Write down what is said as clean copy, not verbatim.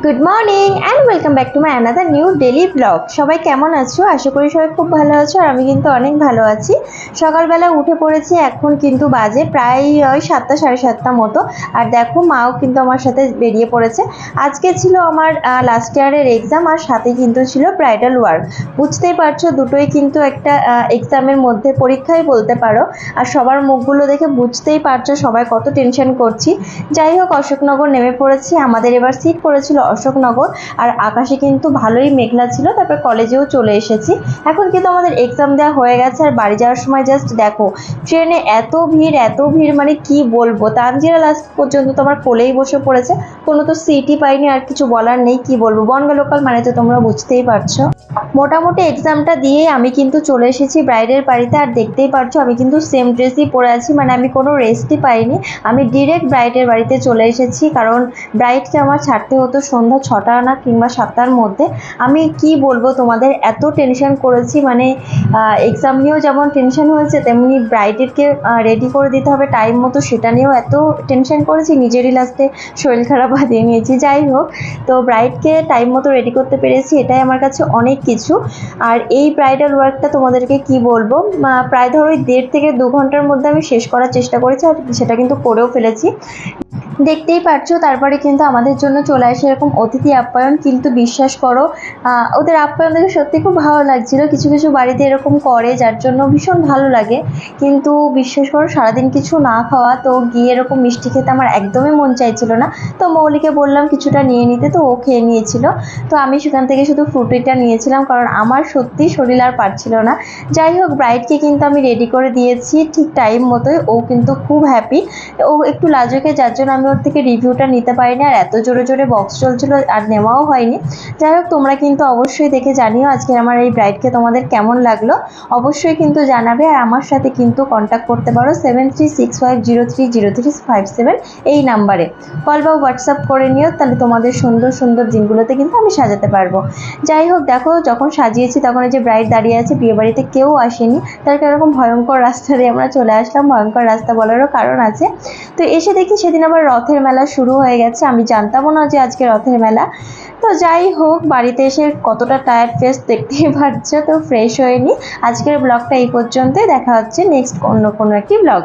Good morning and welcome back to my another new daily blog. সবাই কেমন আছো? আশা করি সবাই খুব ভালো আছো, আর আমি কিন্তু অনেক ভালো আছি। সকালবেলা উঠে পড়েছি, এখন কিন্তু বাজে প্রায় ওই 7টা সাড়ে 7টা মতো। আর দেখো মাও কিন্তু আমার সাথে বেরিয়ে পড়েছে। আজকে ছিল আমার লাস্ট ইয়ারের এক্সাম, আর সাথে কিন্তু ছিল ব্রাইডাল ওয়ার্ক। বুঝতেই পারছো দুটোই কিন্তু একটা এক্সামের মধ্যে, পরীক্ষাই বলতে পারো। আর সবার মুখগুলো দেখে বুঝতেই পারছো সবাই কত টেনশন করছি। যাই হোক, অশোকনগর নেমে পড়েছি। আমাদের এবার সিট পড়েছিল অশোকনগর, আর আকাশে কিন্তু ভালোই মেঘলা ছিল। তারপর কলেজেও চলে এসেছি। এখন কিন্তু আমাদের এক্সাম দেওয়া হয়ে গেছে, আর বাড়ি যাওয়ার সময় জাস্ট দেখো ট্রেনে এত ভিড়, মানে কি বলবো। তানজিরা লাস্ট পর্যন্ত তো আমার কোলেই বসে পড়েছে, কোনো তো সিটই পাইনি। আর কিছু বলার নেই, কি বলবো, বনগা লোকাল মানে তো তোমরা বুঝতেই পারছো। মোটামুটি এক্সামটা দিয়ে আমি কিন্তু চলে এসেছি ব্রাইডের বাড়িতে। আর দেখতেই পারছো আমি কিন্তু সেম ড্রেসই পরে আছি, মানে আমি কোনো রেস্টই পাইনি। আমি ডিরেক্ট ব্রাইডের বাড়িতে চলে এসেছি, কারণ ব্রাইডকে আমার ছাড়তে হতো সন্ধ্যা 6টা না কিংবা 7টার মধ্যে। আমি কি বলবো তোমাদের, এত টেনশন করেছি, মানে এক্সাম নিয়েও যেমন টেনশন হয়েছে, তেমনি ব্রাইডেরকে রেডি করে দিতে হবে টাইম মতো, সেটা নিয়েও এত টেনশন করেছি, নিজেরই লাস্টে শরীর খারাপ বাঁধিয়ে নিয়েছি। যাই হোক, তো ব্রাইডকে টাইম মতো রেডি করতে পেরেছি, এটাই আমার কাছে অনেক কিছু। আর এই ব্রাইডাল ওয়ার্কটা তোমাদেরকে কি বলবো, প্রায় ধরো 1.5 থেকে 2 ঘন্টার মধ্যে আমি শেষ করার চেষ্টা করেছি, আর সেটা কিন্তু করেও ফেলেছি। দেখতেই পাচ্ছো তারপরে কিন্তু আমাদের জন্য চলে আসে এরকম অতিথি আপ্যায়ন। কিন্তু বিশ্বাস করো, ওদের আপ্যায়ন দেখে সত্যি খুব ভালো লাগছিল। কিছু কিছু বাড়িতে এরকম করে, যার জন্য ভীষণ ভালো লাগে। কিন্তু বিশ্বাস করো, সারাদিন কিছু না খাওয়া, তো গিয়ে এরকম মিষ্টি খেতে আমার একদমই মন চাইছিল না। তো মৌলিকে বললাম কিছুটা নিয়ে নিতে, তো ও খেয়ে নিয়েছিল। তো আমি সেখান থেকে শুধু ফ্রুটিটা নিয়েছিলাম, কারণ আমার সত্যি শরীর আর পারছিল না। যাই হোক, ব্রাইডকে কিন্তু আমি রেডি করে দিয়েছি ঠিক টাইম মতোই। ও কিন্তু খুব হ্যাপি। ও একটু লাজুকে, যার জন্য আমি ওর থেকে রিভিউটা নিতে পারিনি, আর এত জোরে জোরে বক্স চলছিল আর নেওয়াও হয়নি। যাই হোক, তোমরা কিন্তু অবশ্যই দেখে জানিও আজকে আমার এই ব্রাইডকে তোমাদের কেমন লাগলো, অবশ্যই কিন্তু জানাবে। আর আমার সাথে কিন্তু কন্ট্যাক্ট করতে পারো 7365030357 এই নাম্বারে। কল বা হোয়াটসঅ্যাপ করে নিও, তাহলে তোমাদের সুন্দর সুন্দর দিনগুলোতে কিন্তু আমি সাজাতে পারবো। যাই হোক, দেখো যখন সাজিয়েছি তখন এই যে ব্রাইড দাঁড়িয়ে আছে, বিয়েবাড়িতে কেউ আসেনি, তার এরকম ভয়ঙ্কর রাস্তা দিয়ে আমরা চলে আসলাম। ভয়ঙ্কর রাস্তা বলারও কারণ আছে। তো এসে দেখি সেদিন আবার রথের মেলা শুরু হয়ে গেছে, আমি জানতামও না যে আজকে রথের মেলা। তো যাই হোক, বাড়িতে এসে কতটা টায়ার্ড ফেস দেখতেই পাচ্ছ। তো ফ্রেশ হয়ে নি। আজকের ব্লগটা এই পর্যন্তই, দেখা হচ্ছে নেক্সট অন্য কোনো একটি ব্লগ।